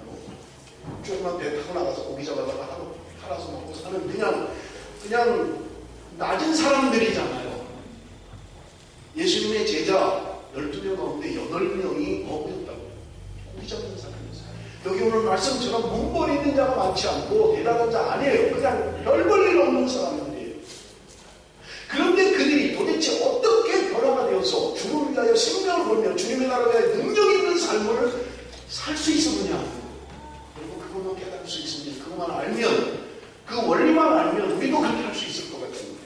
조금만 배 타고 나가서 고기 잡아다가 팔아서 먹고 사는 그냥 낮은 사람들이잖아요. 예수님의 제자 12명 가운데 8명이 어부였다고요. 고기 잡는 사람이었어요. 여기 오늘 말씀처럼 문벌이 있는 자가 많지 않고 대단한 자 아니에요. 그냥 별 볼 일 없는 사람들이에요. 그런데 그들이 도대체 어떻게 변화가 되어서 주를 위하여 생명을 걸며 주님의 나라에 대한 능력 있는 삶을 살 수 있었느냐. 그리고 그것만 깨달을 수 있으면, 그것만 알면, 그 원리만 알면 우리도 그렇게 할 수 있을 것 같은데.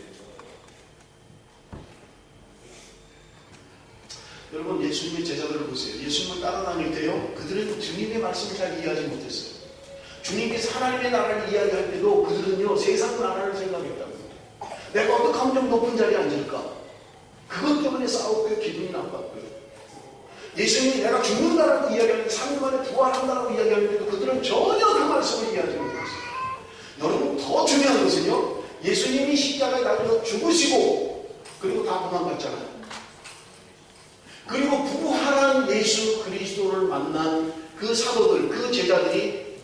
여러분, 예수님의 제자들을 보세요. 예수님을 따라다닐 때요, 그들은 주님의 말씀을 잘 이해하지 못했어요. 주님께서 하나님의 나라를 이야기할 때도 그들은요, 세상 나라를 생각했다고요. 내가 어떻게 하면 좀 높은 자리에 앉을까? 그것 때문에 싸웠고요, 기분이 나빴고요. 예수님이 내가 죽는다라고 이야기하는데 3일 만에 부활한다라고 이야기하는데도 그들은 전혀 그 말씀을 이해하지 못했어요. 여러분, 더 중요한 것은요, 예수님이 십자가에 달려서 죽으시고 그리고 다 도망갔잖아요. 그리고 부활한 예수 그리스도를 만난 그 사도들, 그 제자들이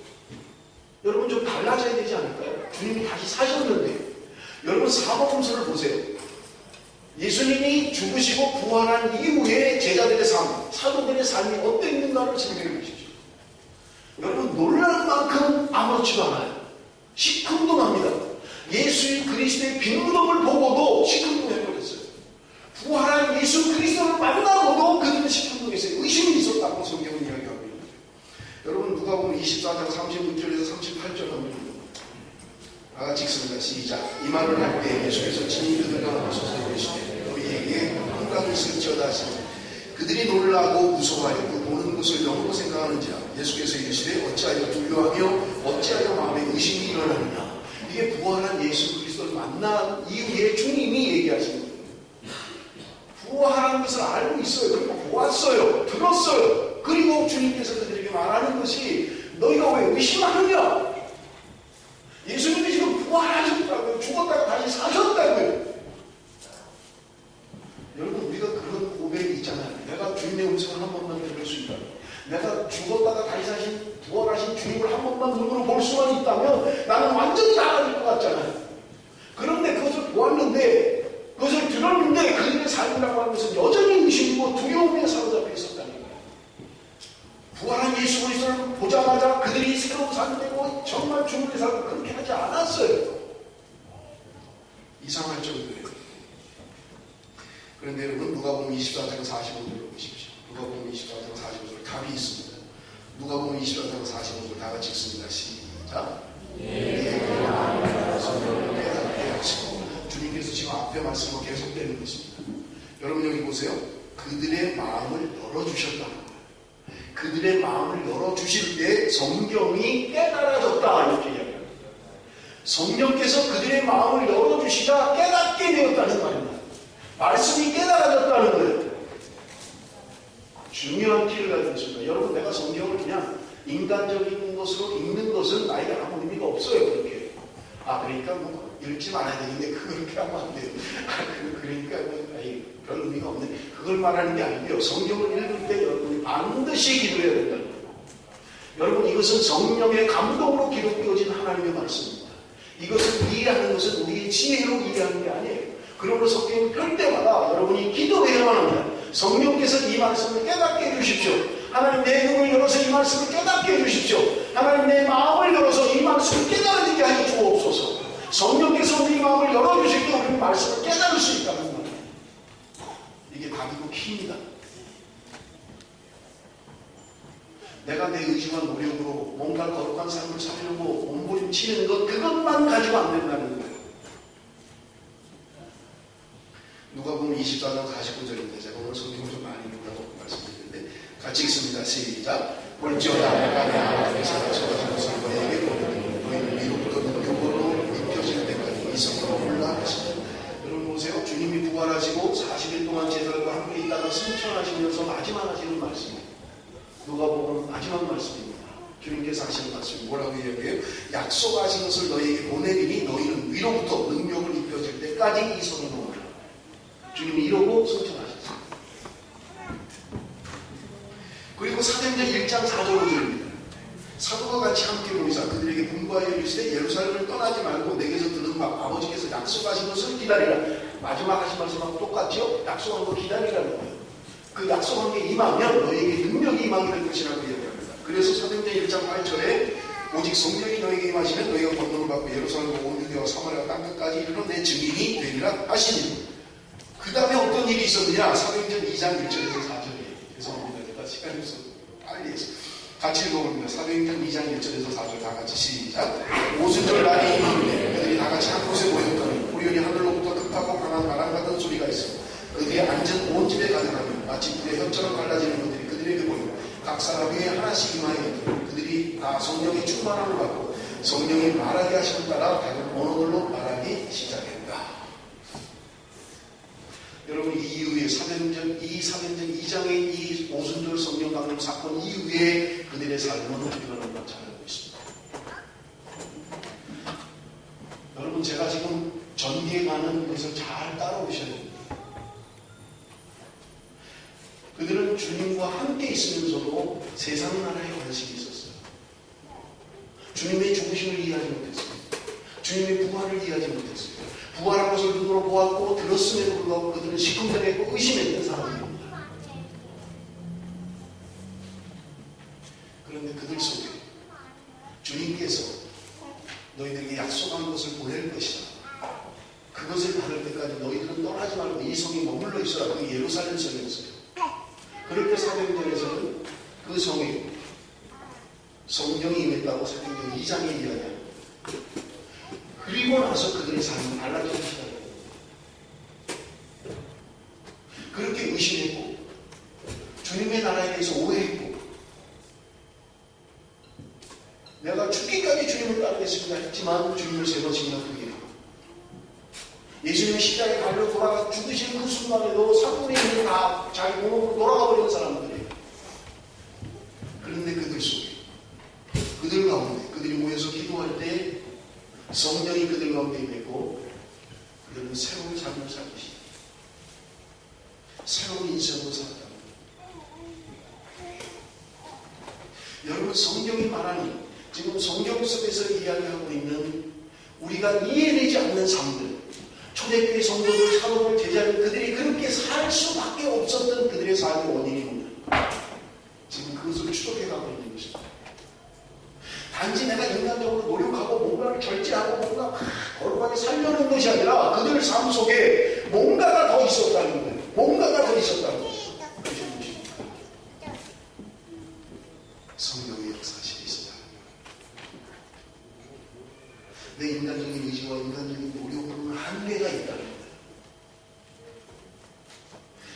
여러분 좀 달라져야 되지 않을까요? 주님이 다시 사셨는데 여러분 사복음서를 보세요. 예수님이 죽으시고 부활한 이후에 제자들의 삶, 사도들의 삶이 어땠는가를 생각해 보십시오. 여러분 놀랄 만큼 아무렇지도 않아요. 시큰둥합니다. 예수 그리스도의 빈무덤을 보고도 시큰둥해버렸어요. 부활한 예수 그리스도를 만나고도 그들은 시큰둥했어요. 의심이 있었다고 성경은 이야기하고 있는데, 여러분 누가복음 24장 36절에서 38절 합니다. 다같이 읽습니다. 시작. 이 말을 할 때 예수께서 친히 그들과 나서서 이르시되 너희에게 한강을 쓸지어다 하시니 그들이 놀라고 무서워하였고 보는 것을 영으로 생각하는지라. 예수께서 이르시되 어찌하여 두려워하며 어찌하여 마음에 의심이 일어나느냐. 이게 부활한 예수 그리스도를 만난 이후에 주님이 얘기하시는 거예요. 부활한 것을 알고 있어요. 그리고 보았어요. 들었어요. 그리고 주님께서 그들에게 말하는 것이 너희가 왜 의심하느냐. 예수님이 지금 부활하셨다고요. 죽었다가 다시 사셨다고요. 여러분 우리가 그런 고백이 있잖아요. 내가 주님의 음성을 한 번만 들을 수 있다. 내가 죽었다가 다시 사신 부활하신 주님을 한 번만 눈으로 볼 수만 있다면 나는 완전히 나아질 것 같잖아요. 그런데 그것을 보았는데, 그것을 들었는데 그들의 삶이라고 하는 것은 여전히 의심이고 두려움에 사로잡혀 있었다는 거예요. 부활한 예수 그리스도를 보자마자 그들이 새로운 삶을 되고 정말 주님의 삶을 그렇게 하지 않았어요. 이상할 정도예요. 그런데 여러분 누가복음 24장 45절을 보십시오. 누가복음 24장 45절 답이 있습니다. 누가복음 24장 45절 다 같이 읽습니다. 시작. 주님께서 지금 앞에 말씀으로 계속되는 것입니다. 여러분 여기 보세요. 그들의 마음을 열어주셨다는 거예요. 그들의 마음을 열어주실 때 성경이 깨달아졌다 이렇게 이야기합니다. 성령께서 그들의 마음을 열어주시자 깨닫게 되었다는 말입니다. 말씀이 깨달아졌다는 거예요. 중요한 키를 가지고 있습니다. 여러분 내가 성경을 그냥 인간적인 것으로 읽는 것은 나에게 아무 의미가 없어요. 그렇게. 그러니까 뭐 읽지 말아야 되는데 그렇게 하면 안 돼요. 그러니까 별 의미가 없네. 그걸 말하는 게 아니고요. 성경을 읽을 때 여러분이 반드시 기도해야 된다는 거예요. 여러분 이것은 성령의 감동으로 기록되어진 하나님의 말씀입니다. 이것을 이해하는 것은 우리의 지혜로 이해하는 게 아니에요. 그러므로 성경을 펼 때마다 여러분이 기도해야만 합니다. 성령께서 이 말씀을 깨닫게 해주십시오. 하나님 내 눈을 열어서 이 말씀을 깨닫게 해주십시오. 하나님 내 마음을 열어서 이 말씀을 깨달아지게 하여 주옵소서. 성령께서 우리 마음을 열어주실 때 우리 말씀을 깨달을 수 있다는 거예요. 이게 답이고 키입니다. 내가 내 의지와 노력으로 뭔가 거룩한 삶을 살려고 몸부림치는 것, 그것만 가지고 안 된다는 거예요. 누가복음 24장 49절입니다. 제가 오늘 성경을 좀 많이 읽으라고 말씀드리는데 같이 읽습니다. 시작. 볼지어다 내가 내 하나님께서 저주는 것을 너희에게 보내니 너희는 위로부터 능력으로 입혀질 때까지 이성으로 올라 하시니. 여러분 보세요. 주님이 부활하시고 40일 동안 제자들과 함께 있다가 승천하시면서 마지막 하시는 말씀입니다. 누가복음 마지막 말씀입니다. 주님께서 하시는 말씀이 뭐라고 이야기해요? 약속하신 것을 너희에게 보내리니 너희는 위로부터 능력을 입혀질 때까지 이성으로 올라. 주님이 이러고 승천하셨습니다. 그리고 사도행전 1장 4절 5절입니다. 사도 사도가 같이 함께 모이사 그들에게 분부하여 이르시되 예루살렘을 떠나지 말고 내게서 들은 바 아버지께서 약속하신 것을 기다리라. 마지막 하신 말씀하고 똑같죠? 약속한 거 기다리라는 거예요. 그 약속한 게 임하면 너에게 능력이 임하게 될 것이라고 이야기합니다. 그래서 사도행전 1장 8절에 오직 성령이 너에게 임하시면 너희가 권능을 받고 예루살렘과 온 유대와 사마리아 땅끝까지 이르러 내 증인이 되리라 하시니 그 다음에 어떤 일이 있었느냐? 사도행전 2장 1절에서 4절이에요. 죄송합니다. 제가 시간이 없어서 빨리 했어요. 같이 읽어봅니다. 사도행전 2장 1절에서 4절 다 같이 시작. 오순절 날이 이르되 그들이 다 같이 한 곳에 모였더니 우연히 하늘로부터 급하고 강한 바람 같은 소리가 있어 그들이 앉은 온 집에 가득하며 마치 불의 혀처럼 갈라지는 것들이 그들에게 보이고 각 사람 위에 하나씩 임하여 그들이 다 성령의 충만함을 받고 성령이 말하게 하심을 따라 다른 언어들로 말하기 시작했다. 여러분 이 이후에 사도행전 2장의 이 오순절 성령 강림 사건 이후에 그들의 삶은 어떻게 되는 걸 잘 알고 있습니다. 여러분 제가 지금 전기에 가는 것을 잘 따라오셔야 됩니다. 그들은 주님과 함께 있으면서도 세상 나라에 관심이 있었어요. 주님의 죽으심을 이해하지 못했어요. 주님의 부활을 이해하지 못했어요. 부활한 것을 눈으로 보았고 들었음에도 불구하고 그들은 시큰둥했고 의심했던 사람입니다. 그런데 그들 속에 주님께서 너희들에게 약속한 것을 보낼 것이다. 그것을 받을 때까지 너희들은 떠나지 말고 이 성에 머물러 있어라. 그 예루살렘 성이었어요. 그럴 때 사도행전에서는 그 성에 성령이 임했다고 사도행전 2장에 이야기합니다. 그리고 나서 그들의 삶은 달라지기 시작합니다. 그렇게 의심했고 주님의 나라에 대해서 오해했고 내가 죽기까지 주님을 따르겠습니다 했지만 주님을 세 번씩이나 부인하고 예수님의 십자가에 달려 돌아가 죽으신 그 순간에도 사분의 1을 다 자기 몸으로 돌아가 버리는 사람들이에요. 그런데 그들 속에 그들 가운데 그들이 모여서 기도할 때 성령이 그들 가운데 임했고 그들은 새로운 삶을 살기 시작합니다. 새로운 인생으로 살았다. 여러분 성경이 말하는 지금 성경 속에서 이야기하고 있는 우리가 이해되지 않는 삶들 초대교회 성도들 사도들 제자들 그들이 그렇게 살 수밖에 없었던 그들의 삶의 원인이 뭡니까? 지금 그것을 추적해가고 있는 것입니다. 단지 내가 인간적으로 노력하고 뭔가를 절제하고 뭔가 거룩하게 살려는 것이 아니라 그들 삶 속에 뭔가가 더 있었다는 거예요. 뭔가가 더 있었다는 거예요. 그것이 무엇입니까? 성령의 역사실이 있었다는 거예요. 내 인간적인 의지와 인간적인 노력으로는 한계가 있다는 거예요.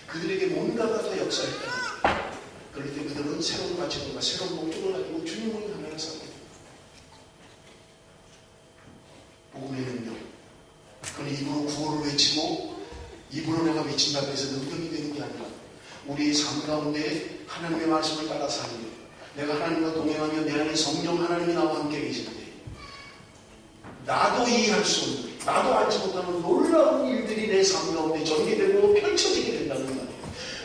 그들에게 뭔가가 더 역사했다는 거예요. 그럴 때 그들은 새로운 가치관과 새로운 목적을 가지고 주님을 향해 살고 복음의 능력. 그건 입으로 구호를 외치고 입으로 내가 외친다고 해서 능력이 되는 게 아니라 우리의 삶 가운데 하나님의 말씀을 따라 사는 것. 내가 하나님과 동행하며 내 안에 성령 하나님이 나와 함께 계시는데 나도 이해할 수 없는 나도 알지 못하는 놀라운 일들이 내 삶 가운데 전개되고 펼쳐지게 된다는 거예요.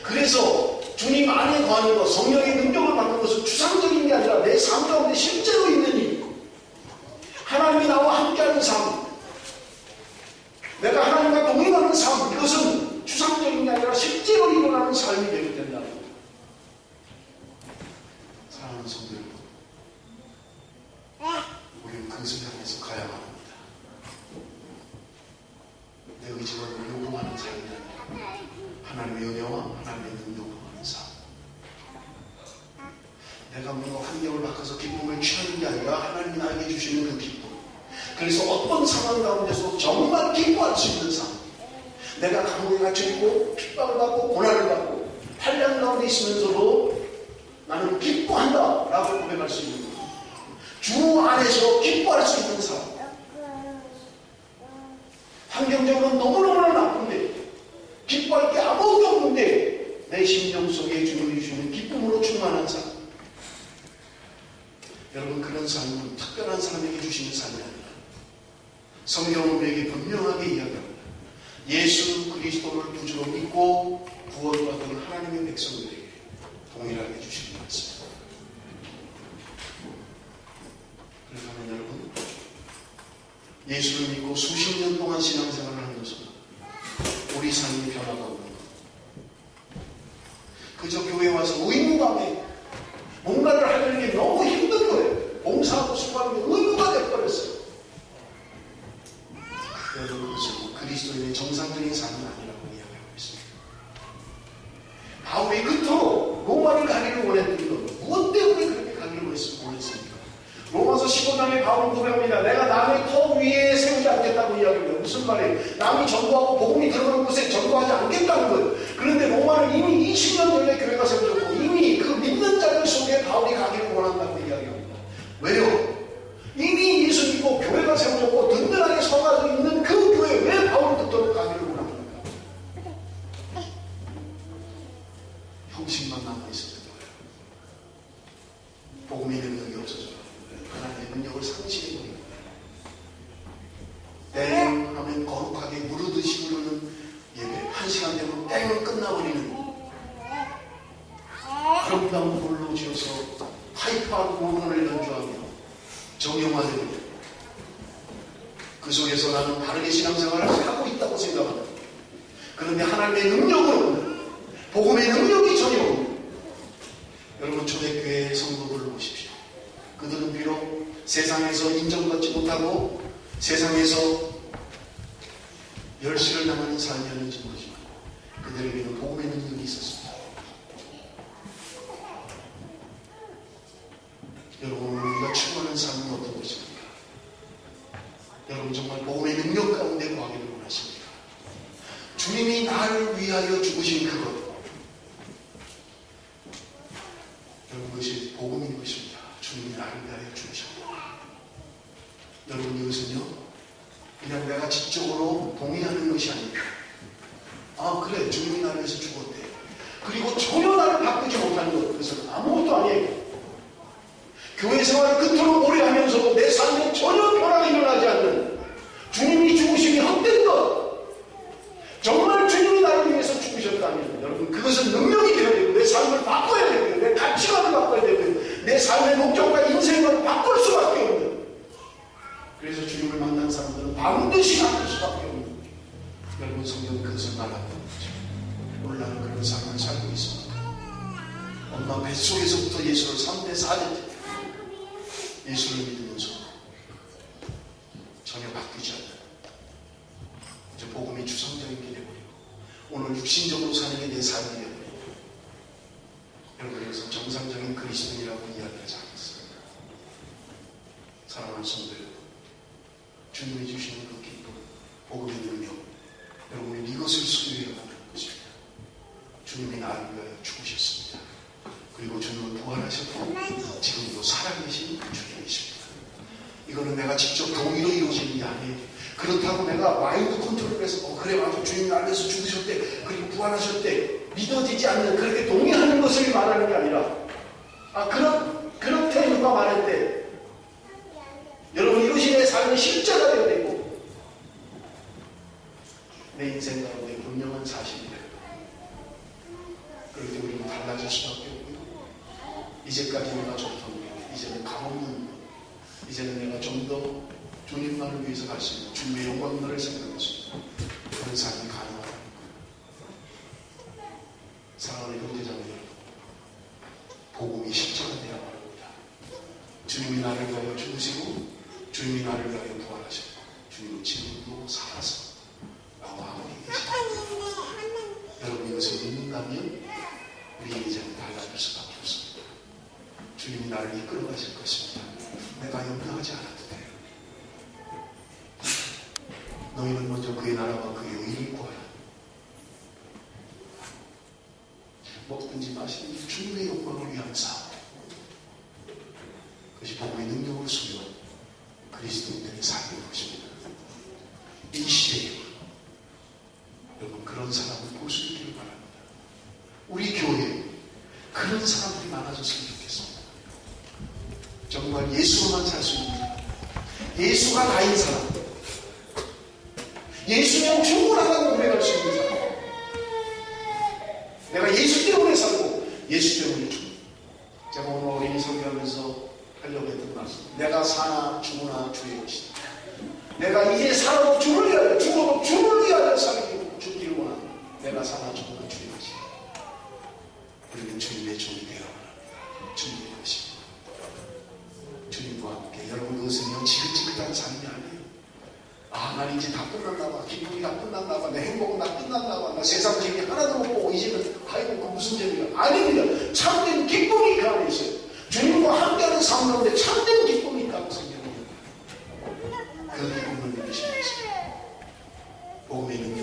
그래서 주님 안에 거하는 것, 성령의 능력을 받는 것은 추상적인 게 아니라 내 삶 가운데 실제로 있는 일. 하나님이 나와 함께하는 삶, 내가 하나님과 동행하는 삶, 이것은 추상적인 게 아니라 실제로 일어나는 삶이 되게 된다는 거예요. 사랑하는 성도 여러분, 우리는 그것을 향해서 가야 합니다. 내 의지와 노력으로 하는 삶이 아니라 하나님의 은혜와 하나님의 능력으로 하는 삶. 내가 뭔가 환경을 바꿔서 기쁨을 취하는 게 아니라 하나님이 나에게 주시는 그 기쁨. 그래서 어떤 상황 가운데서 정말 기뻐할 수 있는 삶. 내가 감옥에 갇혀있고 핍박을 받고 고난을 받고 환난 가운데 있으면서도 나는 기뻐한다 라고 고백할 수 있는 것. 주 안에서 기뻐할 수 있는 삶. 환경적으로 너무너무나 나쁜데 기뻐할 게 아무것도 없는데 내 심령 속에 주님이 주시는 기쁨으로 충만한 삶. 여러분 그런 삶은 특별한 사람에게 주시는 삶이 아니라 성경은 우리에게 분명하게 이야기합니다. 예수 그리스도를 구주로 믿고 구원받은 하나님의 백성들에게 동일하게 주시는 말씀. 예수를 믿고 수십 년 동안 신앙생활을 하면서 우리 삶이 변화가 없는 것. 그저 교회 와서 의무감에 뭔가를 하려는 게 너무 힘든 거예요. 봉사하고 수고하는 게 의무가 돼버렸어요. 그래도 그것은 그리스도인의 정상적인 삶은 아니라고 이야기하고 있습니다. 바울이 그토록 로마를 가기를 원했던 것, 무엇 때문에 그렇게 가기를 원했습니까? 로마서 15장에 바울은 고백합니다. 내가 남의 터 위에 세우지 않겠다고 이야기합니다. 무슨 말이에요? 남이 전도하고 복음이 들어가는 곳에 전도하지 않겠다는 거예요. 그런데 로마는 이미 20년 전에 교회가 세워졌고 이미 그 믿는 자들 속에 바울이 가기를 원한다고 이야기합니다. 왜요? 이미 예수 믿고 교회가 세워졌고 든든하게 서가지고 있는 그 교회 왜 바울은 그토록 가기를 원합니까? 형식만 남아있었던 거예요. 복음의 능력이 없어져요. 하나님의 능력을 상실해버리고 땡 하면 거룩하게 무르듯이 부르는 예배 1시간 되면 땡 끝나버리는 아름다운 볼로 지어서 하이파하고 고음을 연주하며 정형화되고 그 속에서 나는 바르게 신앙생활을 하고 있다고 생각합니다. 그런데 하나님의 능력은 없는 복음의 능력이 전혀 없는 여러분 초대교회 성도들을 보십시오. 그들은 비록 세상에서 인정받지 못하고 세상에서 멸시를 당하는 삶이었는지 모르지만 그들에게는 복음의 능력이 있었습니다. 여러분 우리가 추구하는 삶은 어떤 것입니까? 여러분 정말 복음의 능력 가운데 거하기를 원하십니까? 주님이 나를 위하여 죽으신 그것 여러분 그것이 복음인 것입니다. 주님이 나를 위하여 죽으셨다. 여러분 이것은요 그냥 내가 지적으로 동의하는 것이 아닙니다. 아 그래 주님이 나를 위해서 죽었대. 그리고 전혀 나를 바꾸지 못하는 것 그것은 아무것도 아니에요. 교회 생활을 그토록 오래 하면서도 내 삶에 전혀 변화가 일어나지 않는 주님이 죽으심이 헛된 것 정말 주님이 나를 위해서 죽으셨다면 여러분 그것은 능력이 되어야 되고 내 삶을 바꿔야 되고요. 내 가치관을 바꿔야 되고요. 내 삶의 목적과 인생을 바꿀 수밖에 없는 그래서 주님을 만난 사람들은 반드시 바꿀 수밖에 없는 여러분 성경은 그것을 말하는 거죠. 오늘 나는 그런 삶을 살고 있습니다. 엄마 뱃속에서부터 예수를 3대 4대 예수를 믿으면서 전혀 바뀌지 않는 이제 복음이 주성적인 게 되어버리고 오늘 육신적으로 사는 게 내 삶이 되어버리고 여러분 그래서 정상적인 그리스도인이라고 이야기하지 않겠습니다. 사랑하는 성도 여러분 주님이 주시는 그 기쁨 복음의 능력 여러분이 이것을 소유해 가는 것입니다. 주님이 나를 위하여 죽으셨습니다. 그리고 주님은 부활하셨고 지금도 살아계신 주님이십니다. 이거는 내가 직접 동의로 이루어지는 게 아니에요. 그렇다고 내가 마인드 컨트롤해서 그래 맞아 주님 나를 위해서 죽으셨대 그리고 부활하셨대 믿어지지 않는 그렇게 동의하는 것을 말하는 게 아니라 그렇게 누가 말했대 여러분 이것이 내 삶의 실제가 되어야 되고 내 인생 가운데 분명한 사실이 되고 그럴 때 우리는 달라질 수밖에 없고요. 이제까지 내가 좋던 것, 이제는 감없는 것, 이제는 내가 좀 더 주님만을 위해서 갈 수 있는 주님의 영광만을 생각해서 그런 삶이 가능하다는 거예요. 사랑하는 형제자매 여러분, 복음이 실제가 되어야 합니다. 주님이 나를 위하여 죽으시고 주님이 나를 위하여 부활하시고 주님은 지금도 살아서 나와 함께 계십니다. 여러분 이것을 믿는다면 우리의 인생은 달라질 수밖에 없습니다. 주님이 나를 이끌어 가실 것입니다. 내가 염려하지 않아도 돼요. 너희는 먼저 그의 나라와 그의 의를 구하라. 먹든지 마시든지 주님의 영광을 위한 싸움. 그것이 복음의 능력을 소유한 그리스도인들의 삶인 것입니다. 이 시대에 여러분 그런 사람을 볼 수 있기를 바랍니다. 우리 교회에 그런 사람들이 많아졌으면 좋겠습니다. 정말 예수로만 살 수 있는 예수가 나인 사람 예수면 충분하다고 고백할 수 있는 사람 내가 예수 때문에 살고 예수 때문에 죽는 제가 오늘 어린이 설교하면서 하려고 했던 말씀 내가 사나 죽으나 주의 것이다. 내가 이제 살아도 주를 위하여, 죽어도 주를 위하여 죽기를 원합니다. 내가 살아 죽어도 주의 것입니다. 우리는 주님의 종이 되어 원합니다. 주님의 것입니다. 주님과 함께. 여러분, 그것은요 지긋지긋한 삶이 아니에요. 아, 난 이제 다 끝났나 봐. 기쁨이 다 끝났나 봐. 내 행복은 다 끝났나 봐. 나 세상 재미 하나도 못 보고 이제는 아이고 그 무슨 재미가. 아닙니다. 참된 기쁨이 그 안에 있어요. 주님과 함께하는 삶 가운데 참된 기쁨이 있다고 생각합니다. 그 기쁨을 느끼시면서 복음의 능력을